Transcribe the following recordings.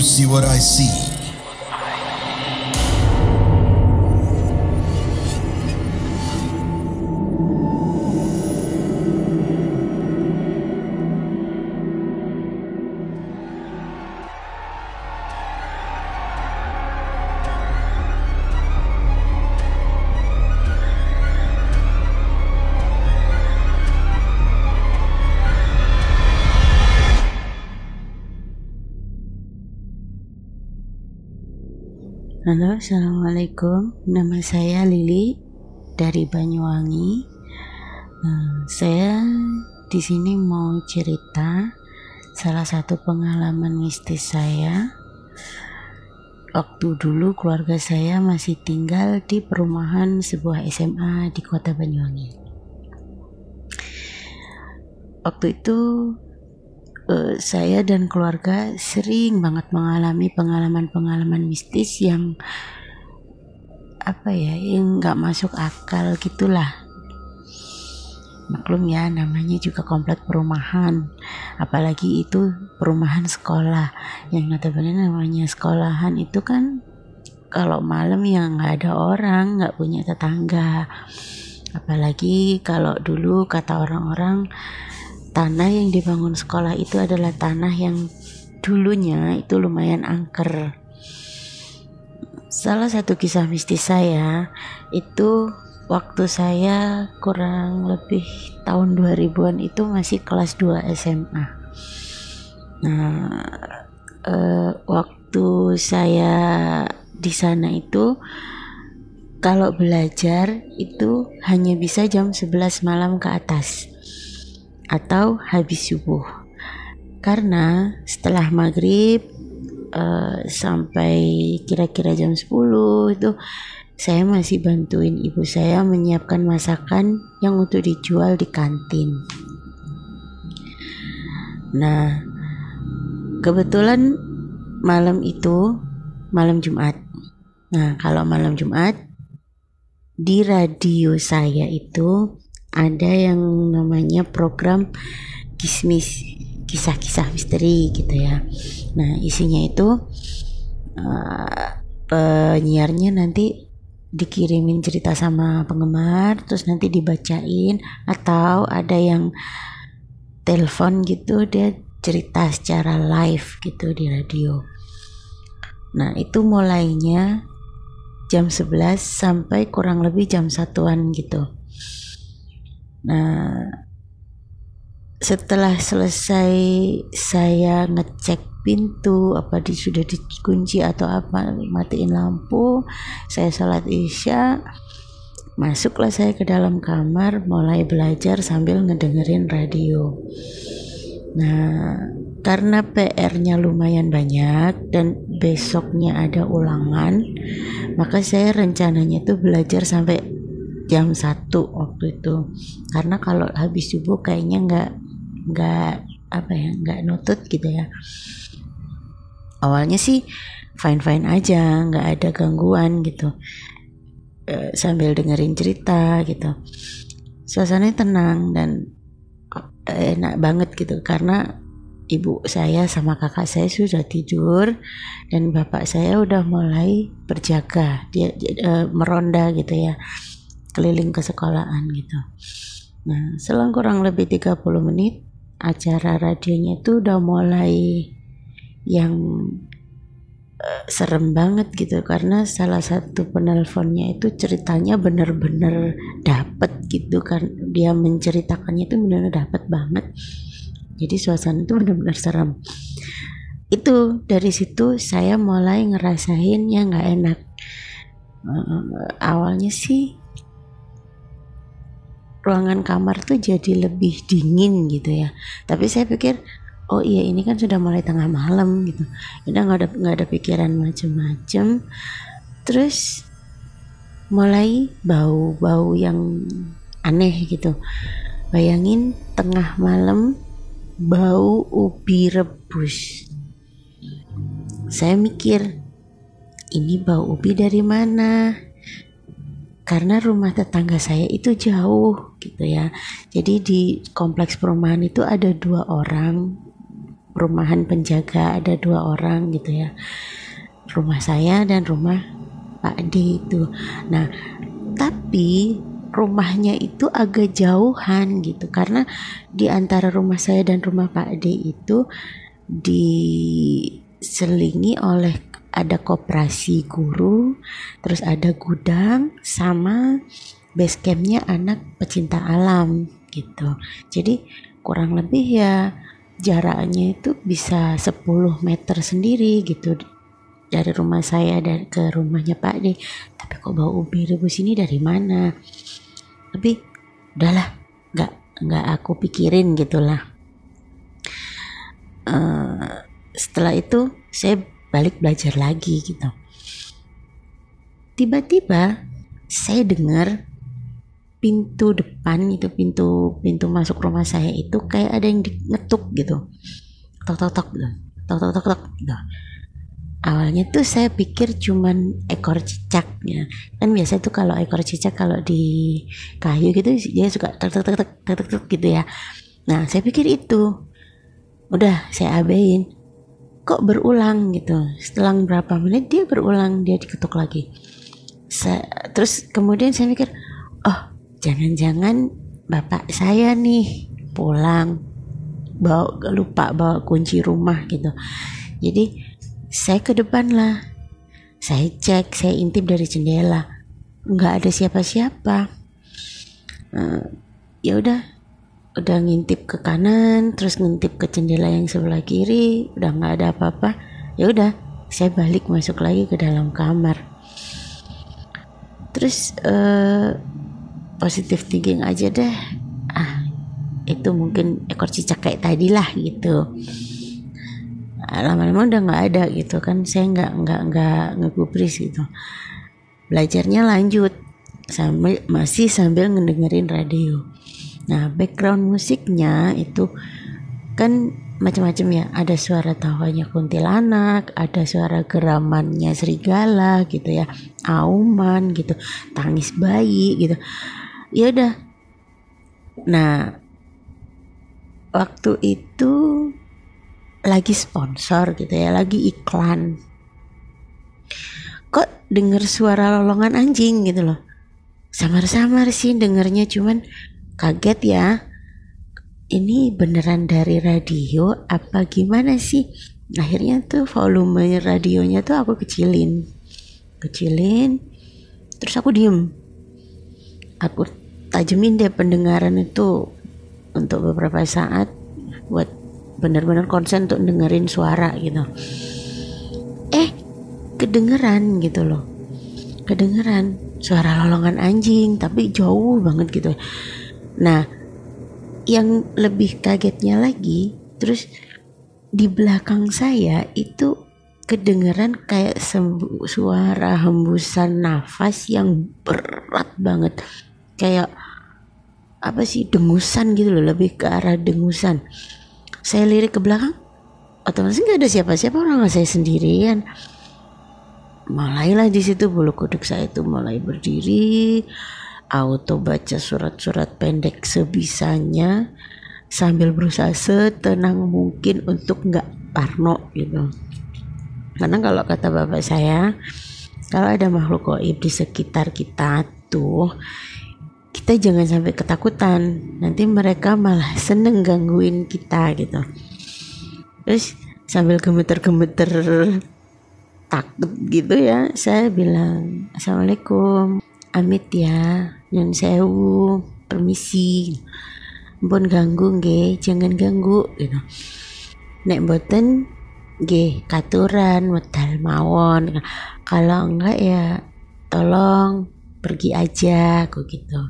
see what I see? Halo, assalamualaikum. Nama saya Lili dari Banyuwangi. Saya di sini mau cerita salah satu pengalaman mistis saya. Waktu dulu keluarga saya masih tinggal di perumahan sebuah SMA di kota Banyuwangi. Waktu itu saya dan keluarga sering banget mengalami pengalaman-pengalaman mistis yang yang nggak masuk akal gitulah. Maklum ya, namanya juga komplek perumahan, apalagi itu perumahan sekolah yang notabene namanya sekolahan itu kan kalau malam ya nggak ada orang, nggak punya tetangga. Apalagi kalau dulu kata orang-orang tanah yang dibangun sekolah itu adalah tanah yang dulunya itu lumayan angker. Salah satu kisah mistis saya itu waktu saya kurang lebih tahun 2000-an itu masih kelas 2 SMA. Waktu saya di sana itu kalau belajar itu hanya bisa jam 11 malam ke atas atau habis subuh, karena setelah maghrib sampai kira-kira jam 10 itu saya masih bantuin ibu saya menyiapkan masakan yang untuk dijual di kantin. Nah, kebetulan malam itu malam Jumat. Nah, kalau malam Jumat di radio saya itu ada yang namanya program Kismis, kisah-kisah misteri gitu ya. Nah, isinya itu penyiarnya nanti dikirimin cerita sama penggemar, terus nanti dibacain, atau ada yang telepon gitu, dia cerita secara live gitu di radio. Nah, itu mulainya jam 11 sampai kurang lebih jam 1-an gitu. Nah, setelah selesai saya ngecek pintu sudah dikunci atau apa, matiin lampu, saya sholat isya, masuklah saya ke dalam kamar, mulai belajar sambil ngedengerin radio. Nah, karena PR-nya lumayan banyak dan besoknya ada ulangan, maka saya rencananya tuh belajar sampai jam 1 waktu itu, karena kalau habis subuh kayaknya nggak nutut gitu ya. Awalnya sih fine aja, nggak ada gangguan gitu, sambil dengerin cerita gitu, suasananya tenang dan enak banget gitu, karena ibu saya sama kakak saya sudah tidur dan bapak saya udah mulai berjaga, dia meronda gitu ya, keliling ke sekolahan gitu. Nah, selang kurang lebih 30 menit acara radionya itu udah mulai yang serem banget gitu, karena salah satu penelponnya itu ceritanya bener-bener dapet gitu kan, dia menceritakannya itu bener-bener dapet banget, jadi suasana itu bener-bener serem. Itu dari situ saya mulai ngerasain yang nggak enak. Awalnya sih ruangan kamar tuh jadi lebih dingin gitu ya, tapi saya pikir oh iya ini kan sudah mulai tengah malam gitu, udah nggak ada pikiran macem-macem. Terus mulai bau yang aneh gitu, bayangin tengah malam bau ubi rebus. Saya mikir ini bau ubi dari mana, karena rumah tetangga saya itu jauh gitu ya. Jadi di kompleks perumahan itu ada 2 orang perumahan penjaga, ada 2 orang gitu ya, rumah saya dan rumah Pak D itu. Nah tapi rumahnya itu agak jauhan gitu, karena di antara rumah saya dan rumah Pak D itu diselingi oleh ada koperasi guru, terus ada gudang sama base campnya anak pecinta alam gitu. Jadi kurang lebih ya jaraknya itu bisa 10 meter sendiri gitu dari rumah saya dan ke rumahnya Pak D. Tapi kok bau ubi rebus ini dari mana? Tapi udahlah, nggak aku pikirin gitulah. Setelah itu saya balik belajar lagi gitu. Tiba-tiba saya dengar pintu depan itu, pintu masuk rumah saya itu kayak ada yang ngetuk gitu, tok tok tok gitu, tok tok tok tok gitu. Awalnya tuh saya pikir cuman ekor cicak ya. Kan biasa tuh kalau ekor cicak kalau di kayu gitu dia suka tek tek tek tek tek tek gitu ya. Nah saya pikir itu. Udah saya abein. Kok berulang gitu. Setelah berapa menit dia berulang, dia diketuk lagi. Terus kemudian saya mikir, oh jangan-jangan bapak saya nih pulang lupa bawa kunci rumah gitu. Jadi saya ke depan lah, saya cek, saya intip dari jendela, nggak ada siapa-siapa. Ya udah ngintip ke kanan, terus ngintip ke jendela yang sebelah kiri, udah nggak ada apa-apa. Ya udah, saya balik masuk lagi ke dalam kamar. Terus positive thinking aja deh, itu mungkin ekor cicak kayak tadi lah gitu. Lama-lama udah nggak ada gitu kan, saya nggak ngegubris gitu. Belajarnya lanjut masih sambil ngedengerin radio. Nah background musiknya itu kan macam-macam ya, ada suara tawanya kuntilanak, ada suara geramannya serigala gitu ya, auman gitu, tangis bayi gitu. Ya udah. Nah waktu itu lagi sponsor gitu ya, lagi iklan, kok denger suara lolongan anjing gitu loh. Samar-samar sih dengernya, cuman kaget ya, ini beneran dari radio apa gimana sih. Akhirnya tuh volume radionya tuh aku kecilin, terus aku diem, aku tajemin deh pendengaran itu untuk beberapa saat buat benar-benar konsen untuk dengerin suara gitu. Kedengeran gitu loh, kedengeran suara lolongan anjing tapi jauh banget gitu. Nah yang lebih kagetnya lagi, terus di belakang saya itu kedengeran kayak suara hembusan nafas yang berat banget, kayak apa sih, dengusan gitu loh, lebih ke arah dengusan. Saya lirik ke belakang, otomatis nggak ada siapa-siapa, orang saya sendirian. Mulailah di situ bulu kuduk saya itu mulai berdiri, auto baca surat-surat pendek sebisanya sambil berusaha setenang mungkin untuk nggak parno gitu. Karena kalau kata bapak saya, kalau ada makhluk gaib di sekitar kita tuh, kita jangan sampai ketakutan, nanti mereka malah seneng gangguin kita gitu. Terus sambil gemeter-gemeter takut gitu ya, saya bilang assalamualaikum, amit ya, nyun sewu, permisi, ampun ganggu nggih, jangan ganggu gitu. Nek mboten nggih katuran wedal mawon, kalau enggak ya tolong pergi aja aku gitu.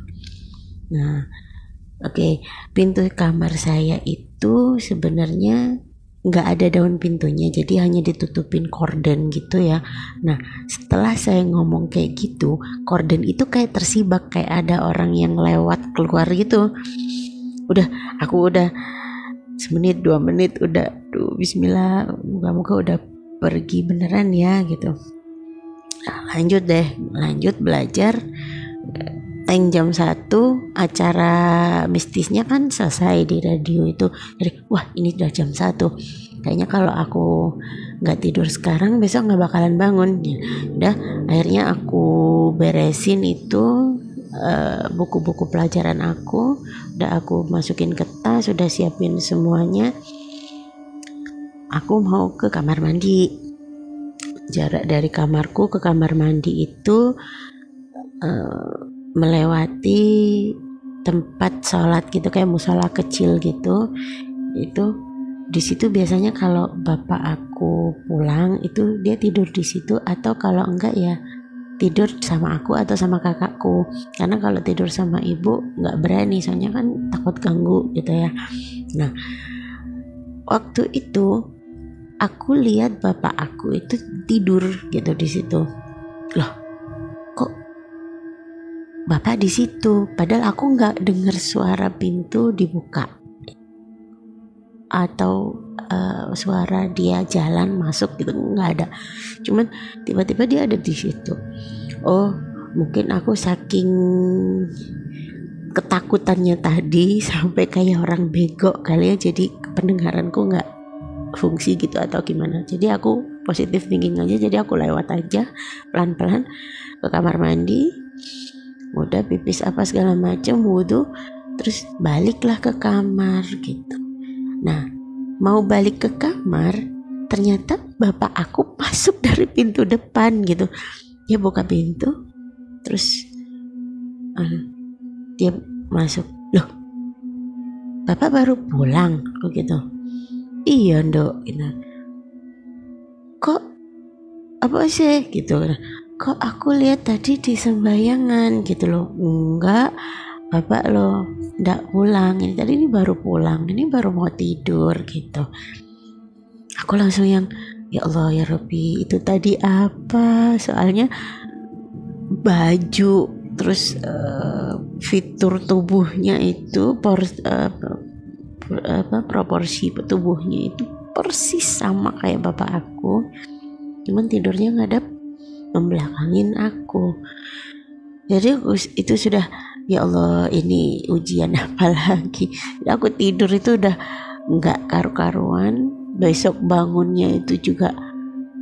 Nah oke, pintu kamar saya itu sebenarnya nggak ada daun pintunya, jadi hanya ditutupin korden gitu ya. Nah setelah saya ngomong kayak gitu, korden itu kayak tersibak, kayak ada orang yang lewat keluar gitu. Aku udah semenit 2 menit udah, bismillah, moga-moga udah pergi beneran ya gitu. Lanjut belajar. Jam 1 acara mistisnya kan selesai di radio itu. Jadi wah ini udah jam 1, kayaknya kalau aku nggak tidur sekarang besok nggak bakalan bangun. Ya udah, akhirnya aku beresin itu buku-buku pelajaran aku, udah aku masukin ke tas, udah siapin semuanya. Aku mau ke kamar mandi. Jarak dari kamarku ke kamar mandi itu melewati tempat sholat gitu, kayak musola kecil gitu. Itu di situ biasanya kalau bapak aku pulang itu dia tidur di situ, atau kalau enggak ya tidur sama aku atau sama kakakku. Karena kalau tidur sama ibu nggak berani, soalnya kan takut ganggu gitu ya. Nah, waktu itu aku lihat bapak aku itu tidur gitu di situ. Loh, kok bapak di situ? Padahal aku nggak dengar suara pintu dibuka atau suara dia jalan masuk gitu, nggak ada. Cuman tiba-tiba dia ada di situ. Oh, mungkin aku saking ketakutannya tadi sampai kayak orang bego kali ya, jadi pendengaranku nggak fungsi gitu atau gimana. Jadi aku positif thinking aja, jadi aku lewat aja pelan-pelan ke kamar mandi, udah pipis apa segala macam, wudhu, terus baliklah ke kamar gitu. Nah, mau balik ke kamar, ternyata bapak aku masuk dari pintu depan gitu. Dia buka pintu, terus dia masuk. Loh, bapak baru pulang kok gitu? Iya Ndok gitu. Kok apa sih gitu? Kok aku lihat tadi di sembahyangan gitu loh. Enggak, bapak lo nggak pulang, ini tadi ini baru pulang, ini baru mau tidur gitu. Aku langsung yang ya Allah ya Rabbi, itu tadi apa? Soalnya baju terus fitur tubuhnya itu proporsi tubuhnya itu persis sama kayak bapak aku, cuman tidurnya ngadap membelakangin aku. Jadi itu sudah, ya Allah ini ujian apa lagi. Aku tidur itu udah nggak karu-karuan, besok bangunnya itu juga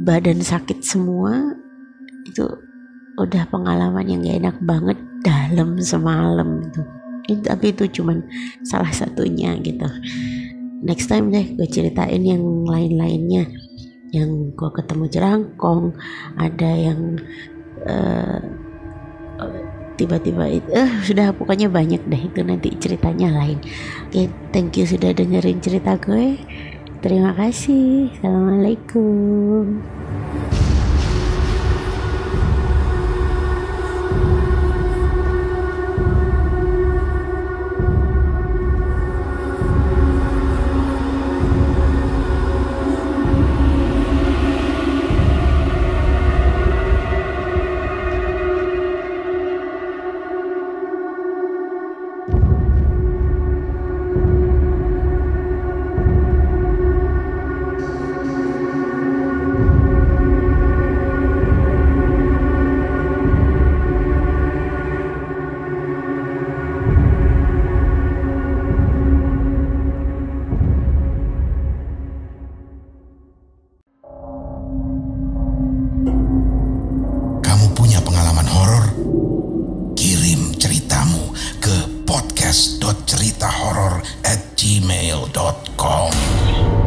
badan sakit semua. Itu udah pengalaman yang gak enak banget dalam semalam itu. Tapi itu cuman salah satunya gitu. Next time deh gue ceritain yang lain-lainnya, yang gue ketemu jerangkong, ada yang tiba-tiba itu sudah, pokoknya banyak deh, itu nanti ceritanya lain. Oke, thank you sudah dengerin cerita gue. Terima kasih. Assalamualaikum. podcast.ceritahoror@gmail.com